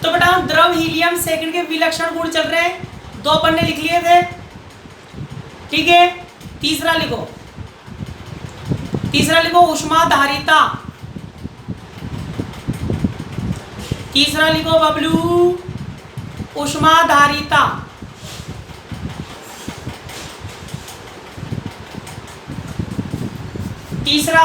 तो बेटा द्रव हीलियम सेकंड के विलक्षण गुण चल रहे हैं, 2 अपन ने लिख लिए थे, ठीक है। तीसरा लिखो ऊष्माधारिता, तीसरा लिखो बबलू ऊष्माधारिता। तीसरा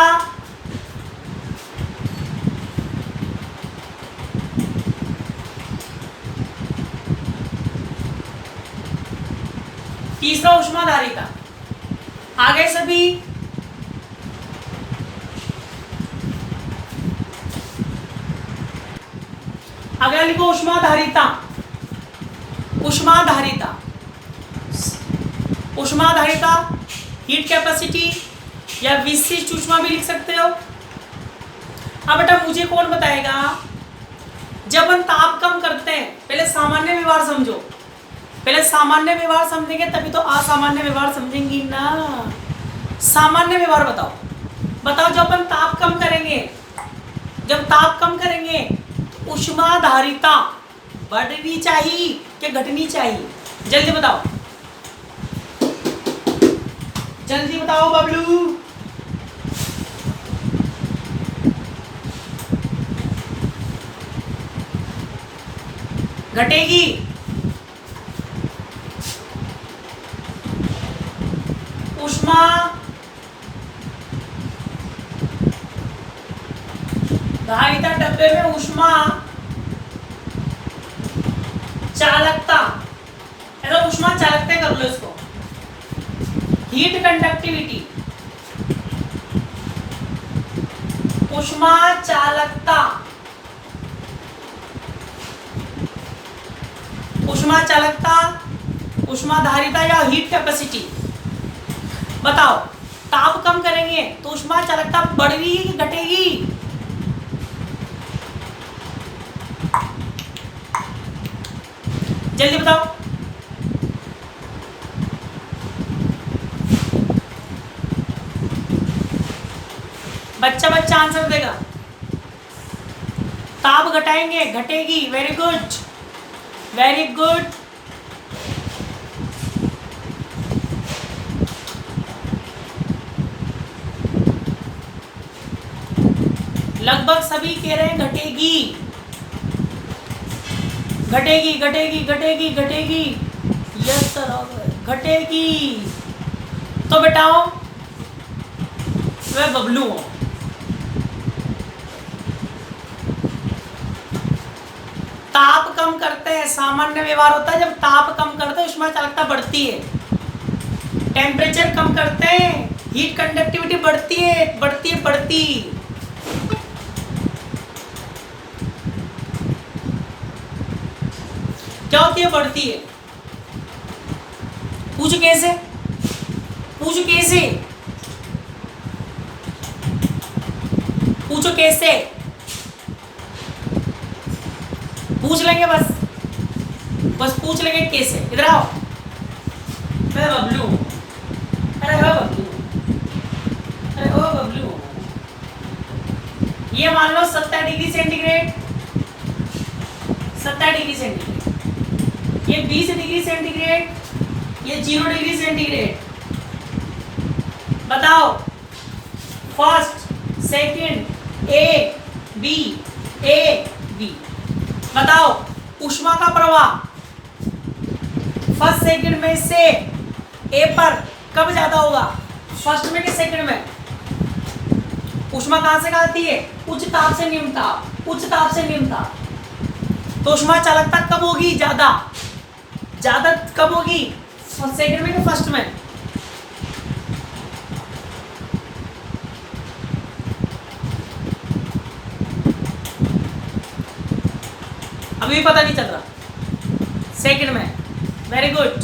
ऊष्माधारिता। आगे सभी अगला लिखो ऊष्माधारिता। ऊष्माधारिता हीट कैपेसिटी या विशिष्ट ऊष्मा भी लिख सकते हो। अब बेटा मुझे कौन बताएगा, जब हम ताप कम करते हैं, पहले सामान्य व्यवहार समझो, पहले सामान्य व्यवहार समझेंगे तभी तो असामान्य व्यवहार समझेंगी ना। सामान्य व्यवहार बताओ जब अपन ताप कम करेंगे, जब ताप कम करेंगे तो ऊष्माधारिता बढ़नी चाहिए कि घटनी चाहिए? जल्दी बताओ, जल्दी बताओ बबलू। घटेगी। ऊष्मा धारिता डब्बे में ऊष्मा चालकता, ऐसा ऊष्मा चालकता कर लो इसको। हीट कंडक्टिविटी, ऊष्मा चालकता, ऊष्मा चालकता, ऊष्मा धारिता या हीट कैपेसिटी। बताओ ताप कम करेंगे तो ऊष्मा चालकता बढ़ेगी कि घटेगी? जल्दी बताओ। बच्चा आंसर देगा। ताप घटाएंगे, घटेगी। Very good, very good. लगभग सभी कह रहे हैं घटेगी, घटेगी, घटेगी, घटेगी, घटेगी। यस सर, घटेगी। तो बेटाओ वह बबलू हो। ताप कम करते हैं, सामान्य व्यवहार होता है, जब ताप कम करते हैं ऊष्मा चालकता बढ़ती है। टेम्परेचर कम करते हैं, हीट कंडक्टिविटी बढ़ती है, बढ़ती है, बढ़ती। क्या होती है? बढ़ती है। पूछ कैसे, पूछो कैसे, पूछो कैसे, पूछ लेंगे बस पूछ लेंगे कैसे। इधर आओ। मैं बबलू, अरे हो बबलू, अरे हो बबलू। ये मान लो 70 डिग्री सेंटीग्रेड, 70 डिग्री सेंटीग्रेड, ये 20 डिग्री सेंटीग्रेड, ये 0 डिग्री सेंटीग्रेड। बताओ फर्स्ट, सेकंड, ए बी। बताओ ऊष्मा का प्रवाह फर्स्ट सेकंड में से ए पर कब ज्यादा होगा? फर्स्ट में कि सेकंड में? ऊष्मा कहां से आती है? उच्च ताप से निम्न ताप, उच्च ताप से निम्न ताप। तो ऊष्मा चालकता कब होगी? ज्यादा कब होगी? सेकंड में कि फर्स्ट में? अभी पता नहीं चल रहा। सेकंड में। Very good,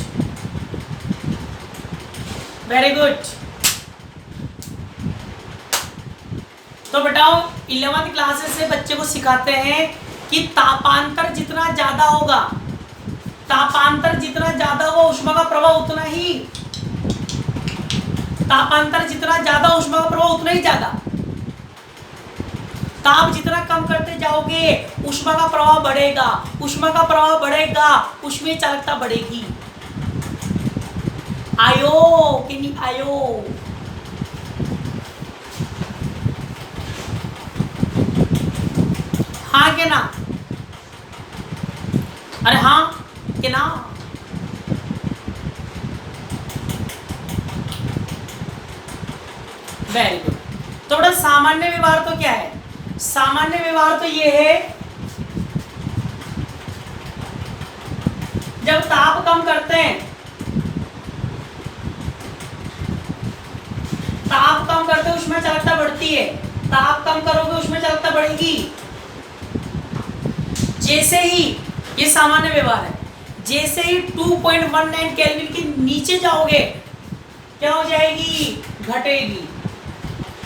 very good. तो बताओ 11वीं क्लासेस से बच्चे को सिखाते हैं कि तापांतर जितना ज्यादा होगा, तापांतर जितना ज्यादा होगा ऊष्मा का प्रवाह उतना ही, तापांतर जितना ज्यादा ऊष्मा का प्रवाह उतना ही ज्यादा। ताप जितना कम करते जाओगे ऊष्मा का प्रवाह बढ़ेगा, ऊष्मा का प्रवाह बढ़ेगा, ऊष्मीय चालकता बढ़ेगी। आयो कि नहीं आयो? हाँ के ना? अरे हाँ के ना? Very good. तो बड़ा सामान्य व्यवहार तो क्या है? सामान्य व्यवहार तो ये है जब ताप कम करते हैं, ताप कम करते हैं ऊष्मा चालकता बढ़ती है, ताप कम करोगे ऊष्मा चालकता बढ़ेगी। जैसे ही, ये सामान्य व्यवहार है, जैसे ही 2.19 केल्विन के नीचे जाओगे क्या हो जाएगी? घटेगी।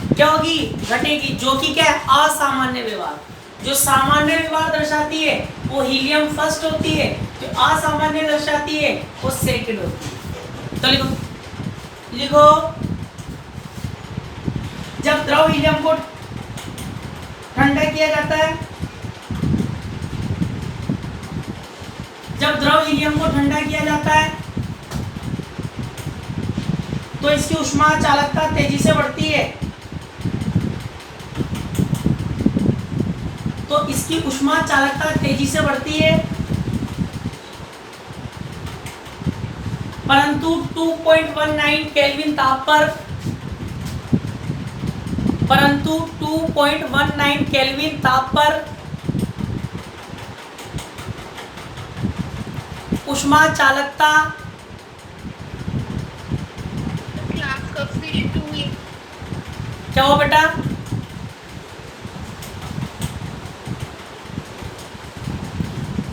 क्या होगी? घटेगी, जो कि क्या है? असामान्य व्यवहार। जो सामान्य व्यवहार दर्शाती है वो हीलियम फर्स्ट होती है, जो असामान्य दर्शाती है वो सेकंड होती है। तो लिखो, लिखो, जब द्रव हीलियम को ठंडा किया जाता है, जब द्रव हीलियम को ठंडा किया जाता है तो इसकी ऊष्मा चालकता तेजी से बढ़ती है, तो इसकी ऊष्मा चालकता तेजी से बढ़ती है, परंतु 2.19 केल्विन ताप पर, परंतु 2.19 केल्विन ताप पर ऊष्मा चालकता क्या हो बेटा?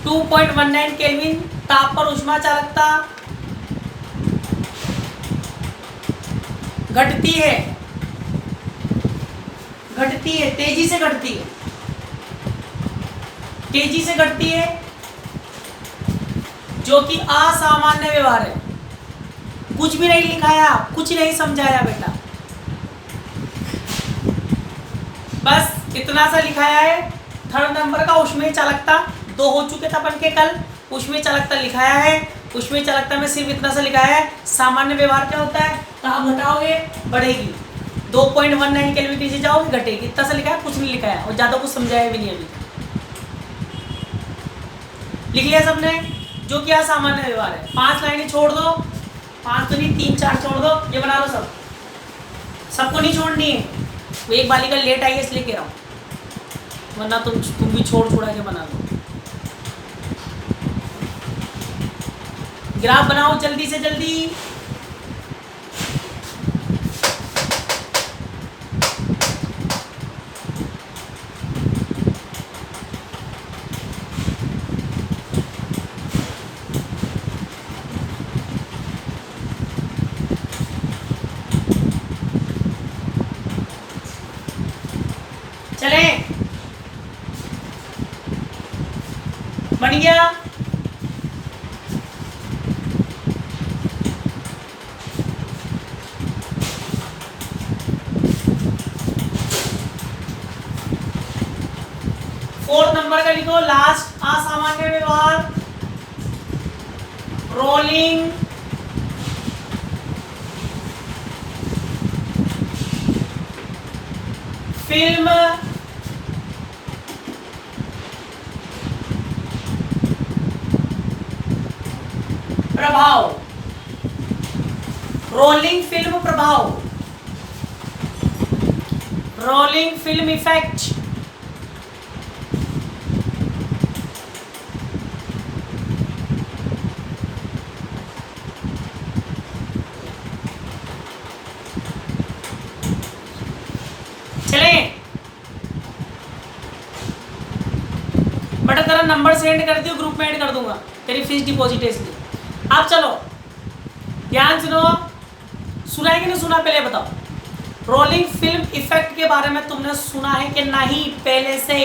टू 2.19 केल्विन ताप पर ऊष्मा चालकता घटती है, घटती है, तेजी से घटती है, तेजी से घटती है, जो कि असामान्य व्यवहार है। कुछ भी नहीं लिखाया, कुछ नहीं समझाया बेटा, बस इतना सा लिखाया है। थर्ड नंबर का ऊष्मीय चालकता 2 हो चुके थे अपन के कल, ऊष्मीय चालकता लिखाया है। ऊष्मीय चालकता में सिर्फ इतना सा लिखाया है, सामान्य व्यवहार क्या होता है? ताप घटाओगे बढ़ेगी, 2.19 केल्विन नीचे जाओगे घटेगी, इतना सा लिखा है, कुछ नहीं लिखा है और ज्यादा कुछ समझाया भी नहीं अभी। लिख लिया सबने? जो कि असामान्य व्यवहार है। 5 लाइनें छोड़ दो, 5 तो नहीं 3-4 छोड़ दो, ये बना लो सब, सबको नहीं छोड़नी है। वो एक बालिका लेट आई है इसलिए कह रहा हूँ, वरना तुम भी छोड़ छोड़ा के बना लो। ग्राफ बनाओ जल्दी से जल्दी। चले, बन गया? फोर्थ नंबर का लिखो लास्ट असामान्य व्यवहार, रोलिंग फिल्म प्रभाव, रोलिंग फिल्म प्रभाव, रोलिंग फिल्म इफेक्ट। बटा तेरा नंबर सेंड कर दियो, ग्रुप में ऐड कर दूंगा, तेरी फीस डिपॉजिट है इसलिए। अब चलो ध्यान सुनो, सुना है कि नहीं सुना पहले बताओ। रोलिंग फिल्म इफेक्ट के बारे में तुमने सुना है कि नहीं पहले से?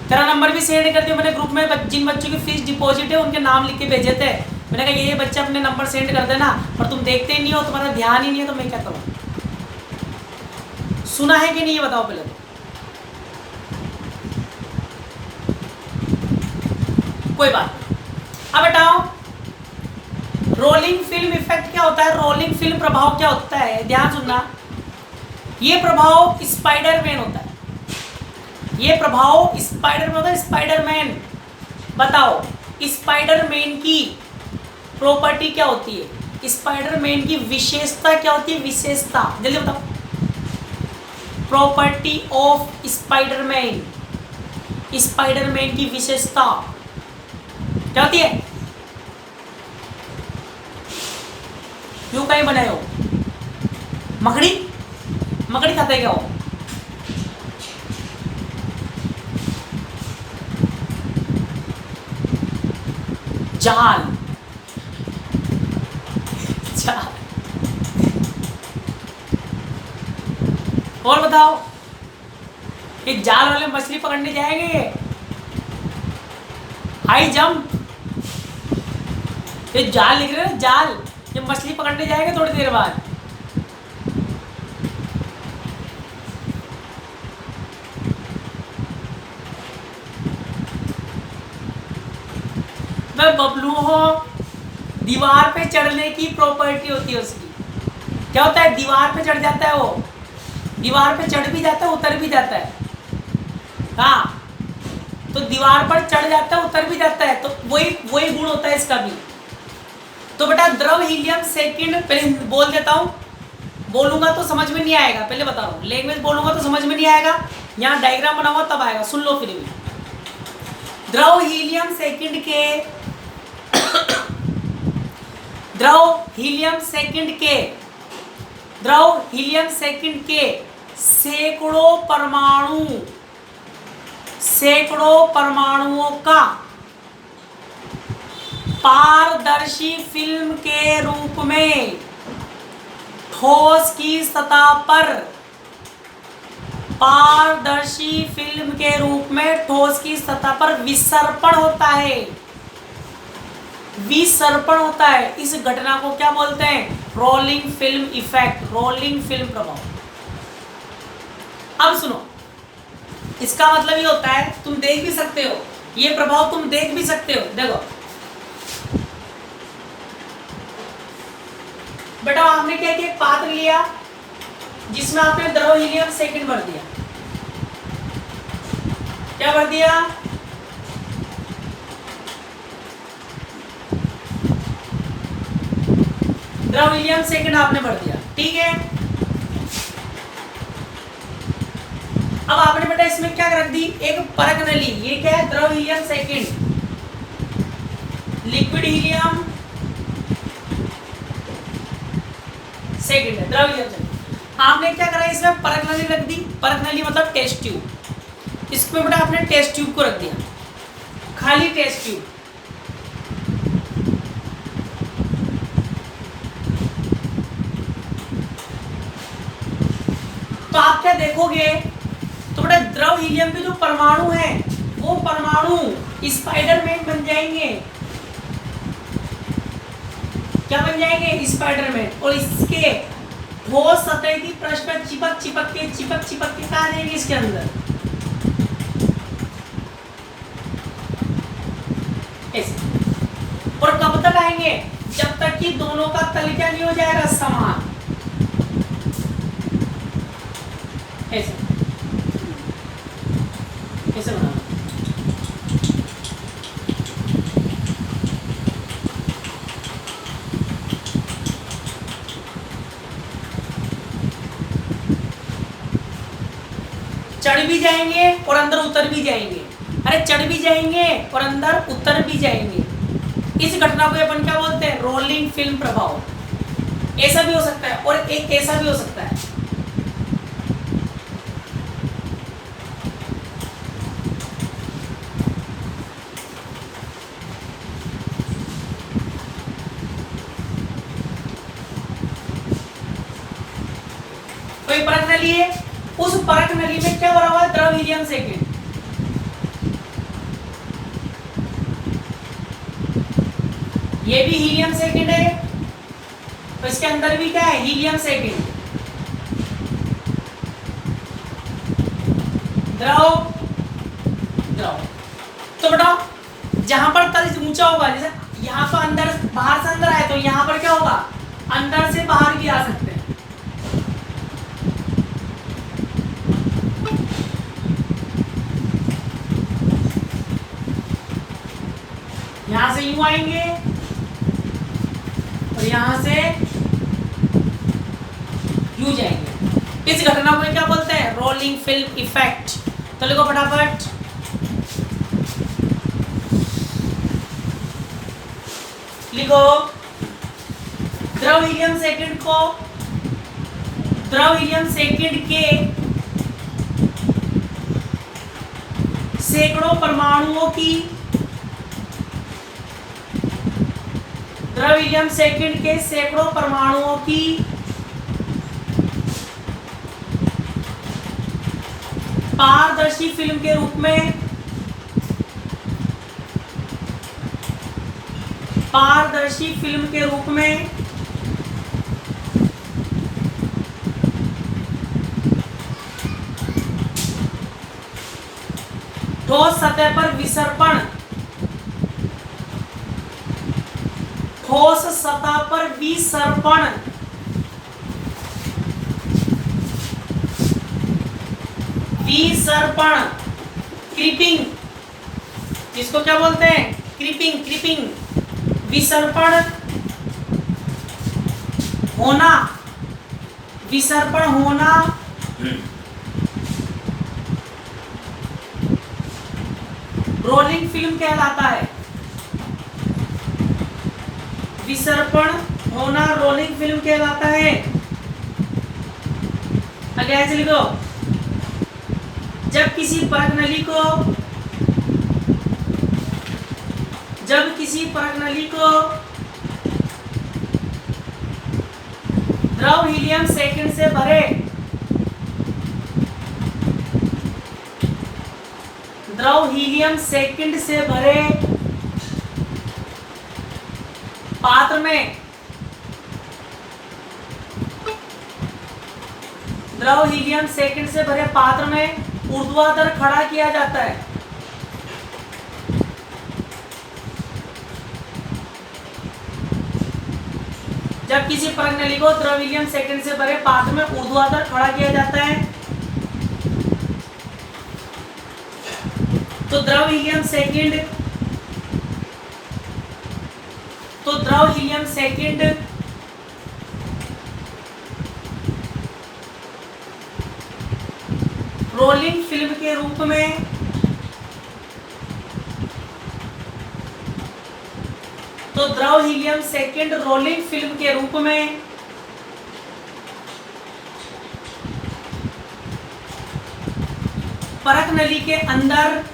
तेरा नंबर भी सेंड कर दियो मैंने ग्रुप में, जिन बच्चों की फीस डिपॉजिट है उनके नाम लिख के भेजे थे। मैंने कहा ये बच्चे अपने नंबर सेंड कर देना, पर तुम देखते ही नहीं हो, तुम्हारा ध्यान ही नहीं है, तो मैं क्या करूँ? सुना है कि नहीं ये बताओ पहले तो। कोई बात नहीं। अब बताओ रोलिंग फिल्म इफेक्ट क्या होता है, रोलिंग फिल्म प्रभाव क्या होता है, ध्यान सुनना। ये प्रभाव स्पाइडरमैन होता है, ये प्रभाव स्पाइडरमैन होता है, स्पाइडरमैन। बताओ स्पाइडरमैन की प्रॉपर्टी क्या होती है, स्पाइडरमैन की विशेषता क्या होती है, विशेषता जल्दी बताओ। प्रॉपर्टी ऑफ स्पाइडरमैन, स्पाइडरमैन की विशेषता क्या होती है? क्यों कहीं बनाए हो? मकड़ी, मकड़ी खाते क्या हो? जाल, जाल। और बताओ ये जाल वाले मछली पकड़ने जाएंगे, हाई जंप, ये जाल लिख रहे हैं, जाल, ये मछली पकड़ने जाएंगे थोड़ी देर बाद। मैं बबलू हो, दीवार पे चढ़ने की प्रॉपर्टी होती है उसकी। क्या होता है? दीवार पे चढ़ जाता है वो, दीवार पे चढ़ भी जाता है, उतर भी जाता है। हाँ, तो दीवार पर चढ़ जाता है, उतर भी जाता है, तो वही गुण होता है इसका भी। तो बेटा द्रव हीलियम सेकंड, पहले बोल देता हूँ, बोलूंगा तो समझ में नहीं आएगा, पहले बता रहा हूँ, लैंग्वेज बोलूंगा तो समझ में नहीं आएगा, यहाँ डायग्राम बना हुआ तब आएगा, सुन लो फिर भी। द्रव हीलियम सेकंड के द्रव हीलियम सेकंड के द्रव हीलियम सेकंड के सैकड़ों परमाणुओं का पारदर्शी फिल्म के रूप में ठोस की सतह पर, पारदर्शी फिल्म के रूप में ठोस की सतह पर विसर्पण होता है, विसर्पण होता है। इस घटना को क्या बोलते हैं? Rolling film effect, rolling film प्रभाव। अब सुनो, इसका मतलब ये होता है, तुम देख भी सकते हो ये प्रभाव, तुम देख भी सकते हो। देखो बेटा, आपने क्या किया, एक पात्र लिया जिसमें आपने द्रव हीलियम सेकंड भर दिया। क्या भर दिया? द्रव हीलियम सेकंड आपने भर दिया, ठीक है। अब आपने बेटा इसमें क्या रख दी, एक परख नली। ये क्या है? द्रव helium second, liquid helium second है, द्रव हीलियम सेकंड। आपने क्या करा, इसमें परख नली रख दी। परख नली मतलब टेस्ट ट्यूब। इसमें बेटा आपने टेस्ट ट्यूब को रख दिया, खाली टेस्ट ट्यूब। तो आप क्या देखोगे, तो बेटा द्रव हीलियम के जो परमाणु हैं वो परमाणु स्पाइडरमैन बन जाएंगे। क्या बन जाएंगे? स्पाइडरमैन। और इसके ठोस सतह की पृष्ठ पर चिपक के कहा जाएंगे इसके अंदर, ऐसे। और कब तक आएंगे? जब तक कि दोनों का तल क्या नहीं हो जाएगा, समान, ऐसे ऐसे बनाना। चढ़ भी जाएंगे और अंदर उतर भी जाएंगे। अरे चढ़ भी जाएंगे और अंदर उतर भी जाएंगे। इस घटना को अपन क्या बोलते हैं? रोलिंग फिल्म प्रभाव। ऐसा भी हो सकता है और एक ऐसा भी हो सकता है। कोई परख नली है, उस परख नली में क्या भरा हुआ है? द्रव हीलियम सेकंड। ये भी हीलियम सेकंड है, तो इसके अंदर भी क्या है? Helium second. द्रव द्रव। तो बेटा जहां पर तल ऊंचा होगा, जैसे यहाँ पर अंदर बाहर से अंदर आए तो यहाँ पर क्या होगा, अंदर से बाहर भी आ सकते हैं। यहां से यूं आएंगे और यहां से यूं जाएंगे। इस घटना को क्या बोलते हैं, रोलिंग फिल्म इफेक्ट। तो लिखो फटाफट, लिखो द्रव हीलियम सेकेंड को, द्रव हीलियम सेकेंड के सैकड़ों परमाणुओं की, द्रव हीलियम सेकेंड के सैकड़ों परमाणुओं की पारदर्शी फिल्म के रूप में, पारदर्शी फिल्म के रूप में ठोस सतह पर विसर्पण, ठोस सतह पर विसर्पण, विसर्पण क्रीपिंग, जिसको क्या बोलते हैं, क्रीपिंग, क्रीपिंग विसर्पण होना, विसर्पण होना रोलिंग फिल्म कहलाता है। विसर्पण होना रोलिंग फिल्म कहलाता है। आगे ऐसे लिखो, जब किसी परत नली को, जब किसी परत नली को द्रव हीलियम सेकेंड से भरे, द्रव हीलियम सेकेंड से भरे पात्र में, द्रव हीलियम सेकेंड से भरे पात्र में ऊर्ध्वाधर खड़ा किया जाता है। जब किसी परत नली को द्रव हीलियम सेकेंड से भरे पात्र में ऊर्ध्वाधर खड़ा किया जाता है तो द्रव हीलियम सेकेंड, तो द्रव हीलियम सेकेंड रोलिंग फिल्म के रूप में, तो द्रव हीलियम सेकेंड रोलिंग फिल्म के रूप में परत नली के अंदर,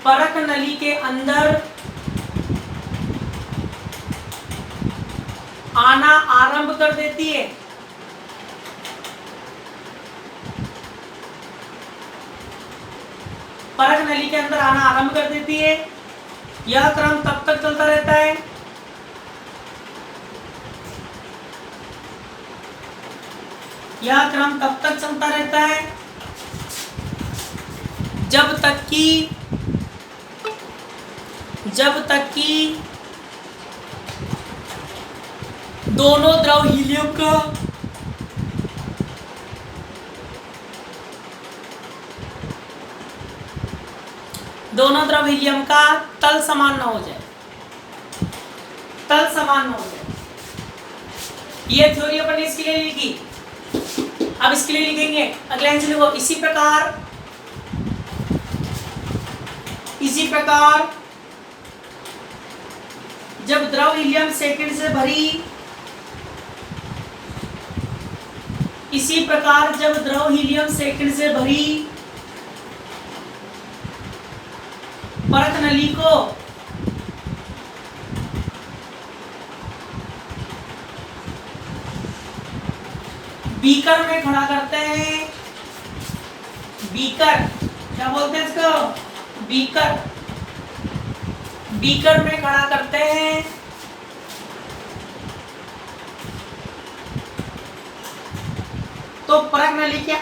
परत नली के अंदर आना आरंभ कर देती है। परत नली के अंदर आना आरंभ कर देती है। यह क्रम तब तक चलता रहता है यह क्रम तब तक चलता रहता है जब तक कि दोनों द्रव हीलियम का तल समान न हो जाए, तल समान न हो जाए। ये थ्योरी अपन ने इसके लिए लिखी, अब इसके लिए लिखेंगे अगले आंसर लिखो, इसी प्रकार जब द्रव हीलियम सेकेंड से भरी, इसी प्रकार जब द्रव हीलियम सेकेंड से भरी परत नली को बीकर में खड़ा करते हैं, बीकर क्या बोलते हैं इसको, बीकर, बीकर में खड़ा करते हैं तो परख नली के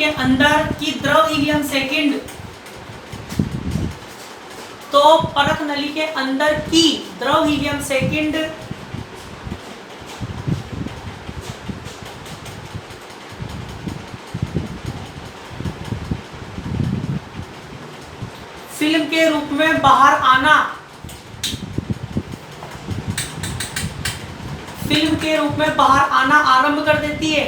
अंदर की द्रव हीलियम सेकंड, तो परख नली के अंदर की द्रव हीलियम सेकंड फिल्म के रूप में बाहर आना, फिल्म के रूप में बाहर आना आरंभ कर देती है।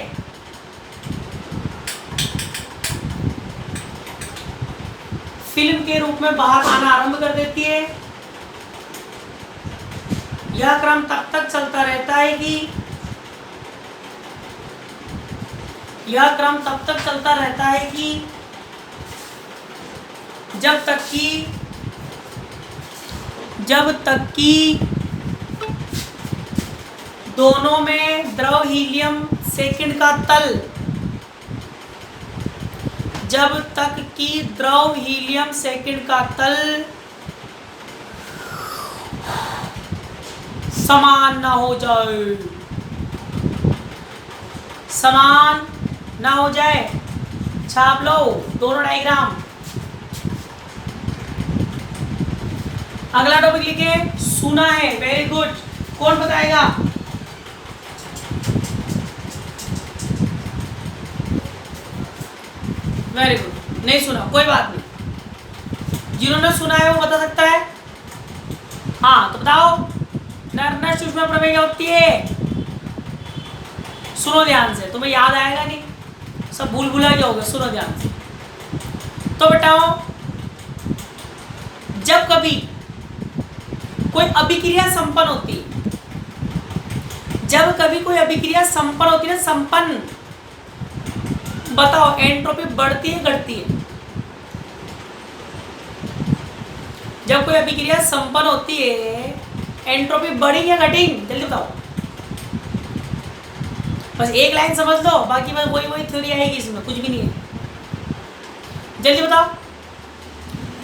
फिल्म के रूप में बाहर आना आरंभ कर देती है। यह क्रम तब तक चलता रहता है कि जब तक कि दोनों में द्रव हीलियम सेकंड का तल, जब तक कि द्रव हीलियम सेकंड का तल समान ना हो जाए, समान ना हो जाए। छाप लो दोनों डायग्राम। अगला टॉपिक लिखे, सुना है। Very good. कौन बताएगा? Very good. नहीं सुना, कोई बात नहीं। जिन्होंने सुना है वो बता सकता है। हाँ तो बताओ, नर सूक्ष्म प्रमेय क्या होती है? सुनो ध्यान से, तुम्हें याद आएगा नहीं, सब भूल भुला गया होगा। सुनो ध्यान से। तो बताओ, जब कभी कोई अभिक्रिया संपन्न होती है, जब कभी कोई अभिक्रिया संपन्न होती है, संपन्न, बताओ एंट्रोपी बढ़ती है घटती है? जब कोई अभिक्रिया संपन्न होती है, एंट्रोपी बढ़ी या घटी? जल्दी बताओ। बस एक लाइन समझ लो, बाकी बस वही थ्योरी आएगी, इसमें कुछ भी नहीं है। जल्दी बताओ।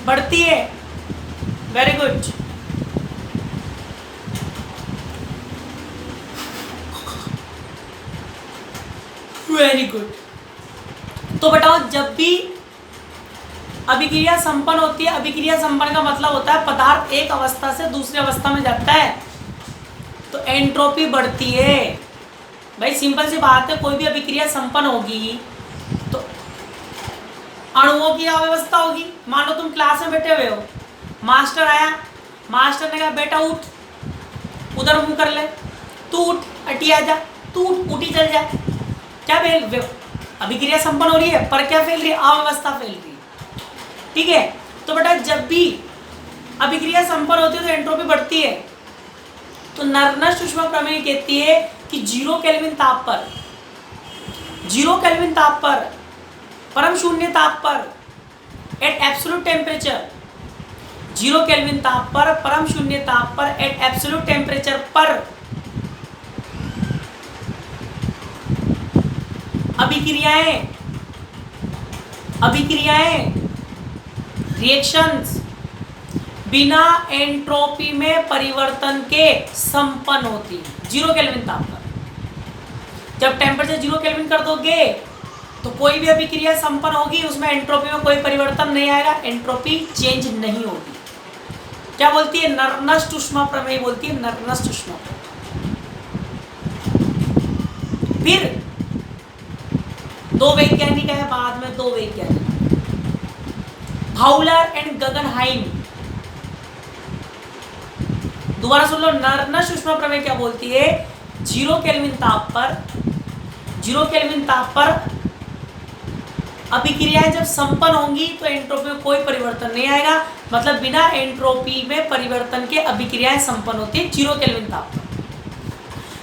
बढ़ती है। Very good. Very good. तो बताओ, जब भी अभिक्रिया संपन्न होती है, अभिक्रिया संपन्न का मतलब होता है पदार्थ एक अवस्था से दूसरी अवस्था में जाता है तो एंट्रोपी बढ़ती है। भाई सिंपल सी बात है, कोई भी अभिक्रिया संपन्न होगी तो अणुओं की अव्यवस्था होगी। मान लो तुम क्लास में बैठे हुए हो, मास्टर आया, मास्टर ने कहा बेटा उठ, उधर मुंह कर ले, तू उठ, अटी आ जा, तू उठ, उठी चल जा। क्या फैल, अभिक्रिया संपन्न हो रही है पर क्या फैल रही है? अव्यवस्था फैल रही है। ठीक है, तो बेटा जब भी अभिक्रिया संपन्न होती है तो एंट्रोपी बढ़ती है। तो नर्नर सूक्ष्म प्रमेय कहती है कि 0 केल्विन ताप पर, 0 केल्विन ताप पर, परम शून्य ताप पर, एट एब्सोल्यूट टेम्परेचर, 0 केल्विन ताप पर, परम शून्य ताप पर, एट एब्सोल्यूट टेम्परेचर पर अभिक्रियाएं रिएक्शंस बिना एंट्रोपी में परिवर्तन के संपन्न होती है 0 केल्विन ताप पर। जब टेम्परेचर 0 केल्विन कर दोगे तो कोई भी अभिक्रिया संपन्न होगी, उसमें एंट्रोपी में कोई परिवर्तन नहीं आएगा, एंट्रोपी चेंज नहीं होगी। क्या बोलती है? नर्नस्ट ऊष्मा प्रमेय बोलती है, नर्नस्ट ऊष्मा प्रमेय। फिर 2 वैज्ञानिक है, बाद में 2 वैज्ञानिक, फाउलर एंड गगनहाइम। दोबारा सुन लो, नर्नस्ट ऊष्मा प्रमेय क्या बोलती है? 0 केल्विन ताप पर, 0 केल्विन ताप पर अभिक्रियाएं जब संपन्न होंगी तो एंट्रोपी में कोई परिवर्तन नहीं आएगा, मतलब बिना एंट्रोपी में परिवर्तन के अभिक्रियाएं संपन्न होती है 0 केल्विन ताप पर।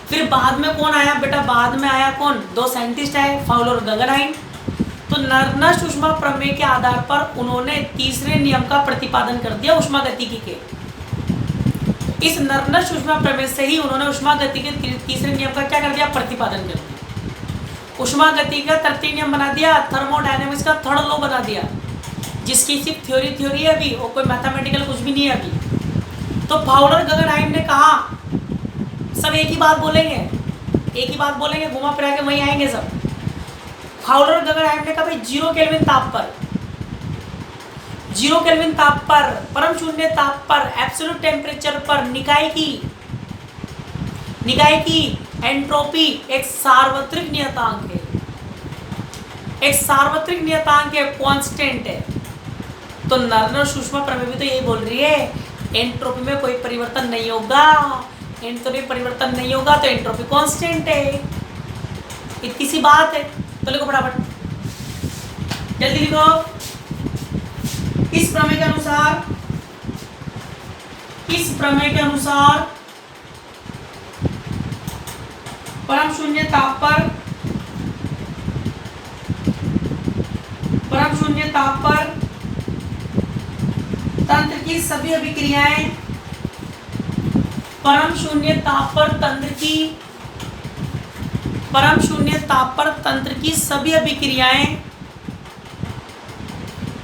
फिर बाद में कौन आया बेटा? बाद में आया कौन? 2 साइंटिस्ट आए, फाउलर और गगनहाइम। तो नर्नस्ट ऊष्मा प्रमेय के आधार पर उन्होंने तीसरे नियम का प्रतिपादन कर दिया ऊष्मागतिकी के। इस नर्नस्ट ऊष्मा प्रमेय से ही उन्होंने ऊष्मागतिकी के तीसरे नियम का क्या कर दिया? प्रतिपादन कर दिया। ऊष्मागतिकी का तृतीय नियम बना दिया, थर्मोडायनेमिक्स का थर्ड लॉ बना दिया, जिसकी सिर्फ थ्योरी है अभी, और कोई मैथमेटिकल कुछ भी नहीं है अभी। तो फाउलर गगनहाइम ने कहा, सब एक ही बात बोलेंगे, एक ही बात बोलेंगे, घुमा फिरा के वहीं आएंगे सब। फाउलर गगनहाइम ने कहा भाई 0 केल्विन ताप पर, 0 केल्विन ताप पर, परम शून्य ताप पर, एब्सोल्यूट टेम्परेचर पर निकाय की एंट्रोपी एक सार्वत्रिक नियतांक है, एक सार्वत्रिक नियतांक है, कांस्टेंट है। तो नर्नर सूक्ष्म प्रमेय भी तो यही बोल रही है, एंट्रोपी में कोई परिवर्तन नहीं होगा, एंट्रोपी परिवर्तन नहीं होगा तो एंट्रोपी कांस्टेंट है। इतनी सी बात है। तो लिखो फटाफट, जल्दी लिखो। इस प्रमेय के अनुसार, इस प्रमेय के अनुसार परम शून्य ताप पर, परम शून्य ताप पर तंत्र की सभी अभिक्रियाएं, परम शून्य ताप पर तंत्र की, परम शून्य ताप पर तंत्र की सभी अभिक्रियाएं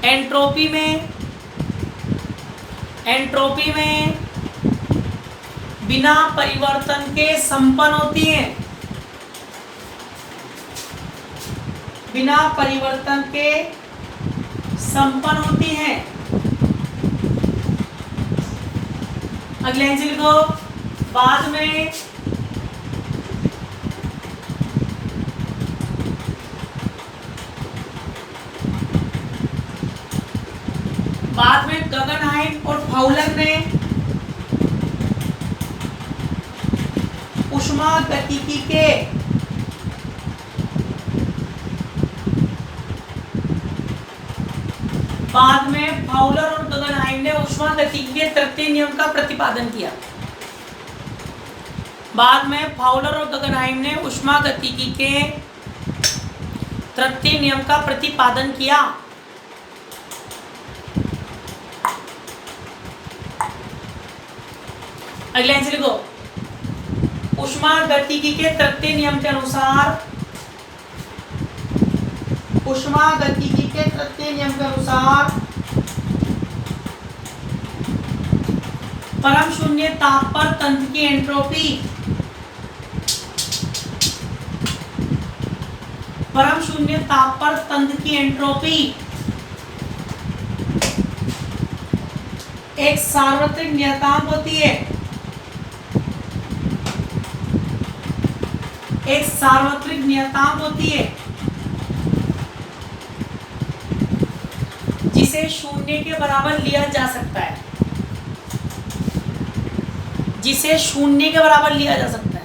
एंट्रोपी में, एंट्रोपी में बिना परिवर्तन के संपन्न होती हैं, बिना परिवर्तन के संपन्न होती हैं। अगले आंसर लिखो, बाद में गगनहाइम और फाउलर ने ऊष्मागतिकी के बाद में फाउलर और गगनहाइम ने ऊष्मागतिकी के तृतीय नियम का प्रतिपादन किया। बाद में फाउलर और गगनहाइम ने ऊष्मागतिकी के तृतीय नियम का प्रतिपादन किया। अगले आंसर लिखो, ऊष्मागतिकी के तृतीय नियम के अनुसार, ऊष्मागतिकी के तृतीय नियम के अनुसार परम शून्य ताप पर तंत्र की एंट्रोपी, परम शून्य ताप पर तंत्र की एंट्रोपी एक सार्वत्रिक नियतांक होती है, एक सार्वत्रिक नियतांक होती है जिसे शून्य के बराबर लिया जा सकता है, जिसे शून्य के बराबर लिया जा सकता है।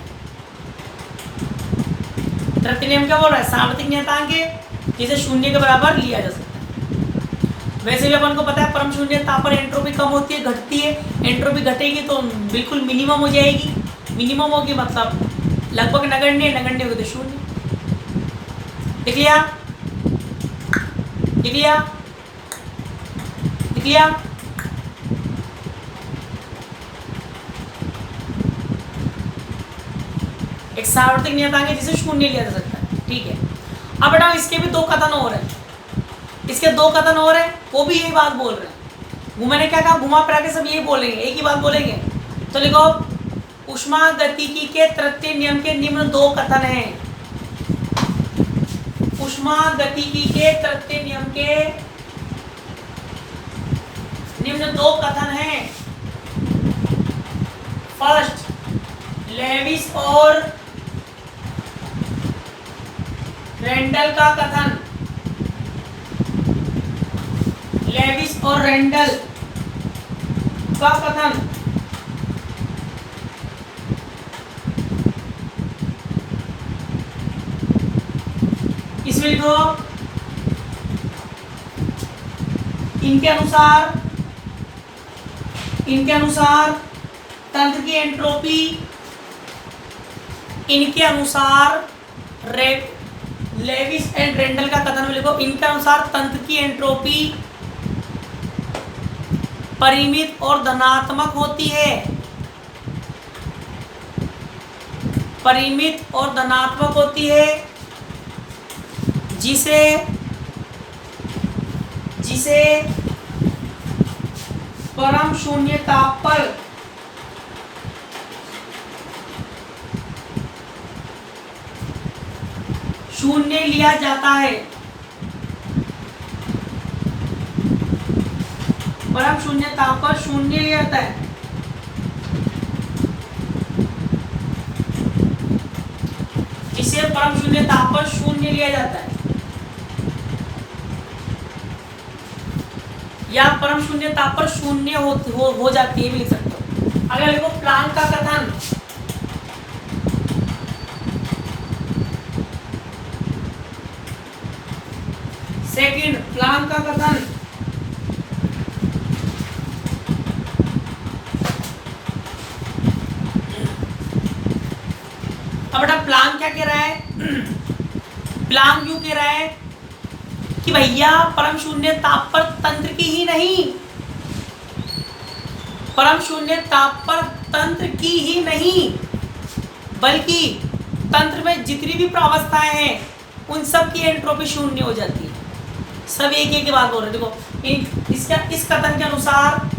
तृतीय नियम क्या बोल रहा है? सार्वत्रिक नियतांक है जिसे शून्य के बराबर लिया जा सकता है। वैसे भी अपन को पता है परम शून्य ताप पर एंट्रोपी कम होती है, घटती है। एंट्रोपी घटेगी तो बिल्कुल मिनिमम हो जाएगी, मिनिमम होगी मतलब लगभग नगण्य, नगण्य होगी तो शून्य। लिख लिया, लिख लिया, लिख लिया। एक सार्वत्रिक नियतांक है जिसे शून्य लिया जा सकता है, ठीक है। अब बेटा इसके भी दो कथन और हैं, इसके दो कथन और हैं, वो भी यही बात बोल रहे हैं। मैंने क्या कहा, घुमा फिरा के सब यही बोलेंगे, एक ही बात बोलेंगे। तो लिखो, ऊष्मागतिकी के तृतीय नियम के निम्न दो कथन हैं। ऊष्मागतिकी के तृतीय नियम के निम्न दो कथन हैं। फर्स्ट, लेविस और रेंडल का कथन, लेविस और रेंडल का कथन। इसमें लिखो, इनके अनुसार, इनके अनुसार तंत्र की एंट्रोपी, इनके अनुसार लेविस एंड रेंडल का कथन में लिखो, इनके अनुसार तंत्र की एंट्रोपी परिमित और धनात्मक होती है, परिमित और धनात्मक होती है, जिसे जिसे परम शून्य ताप पर शून्य लिया जाता है। परम शून्य ताप पर शून्य लिया जाता है। इसे परम शून्य ताप पर शून्य लिया जाता है, या परम शून्य ताप पर शून्य हो जाती है भी लिख सकते हो। अगर देखो प्लांक का कथन, सेकंड प्लांक का कथन, अब बेटा प्लांक क्या कह रहा है? प्लांक यूं कह रहा है कि भैया परम शून्य ताप पर तंत्र की ही नहीं, परम शून्य ताप पर तंत्र की ही नहीं, बल्कि तंत्र में जितनी भी प्रावस्थाएं हैं उन सब की एंट्रोपी शून्य हो जाती है। सब एक एक की बात बोल रहे हैं। देखो इस कथन के अनुसार,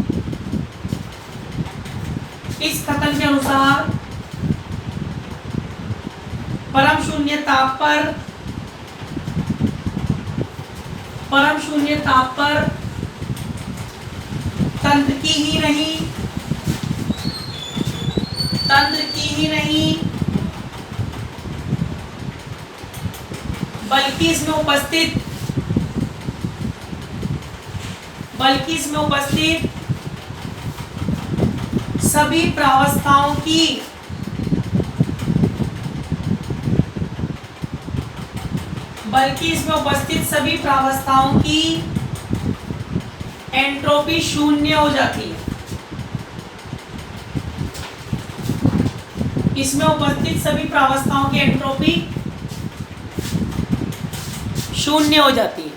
इस कथन के अनुसार परम शून्य ताप पर, परम शून्य ताप पर तंत्र की ही नहीं, तंत्र की ही नहीं, बल्कि इसमें उपस्थित, बल्कि इसमें उपस्थित सभी प्रावस्थाओं की, बल्कि इसमें उपस्थित सभी प्रावस्थाओं की एंट्रोपी शून्य हो जाती है। इसमें उपस्थित सभी प्रावस्थाओं की एंट्रोपी शून्य हो जाती है।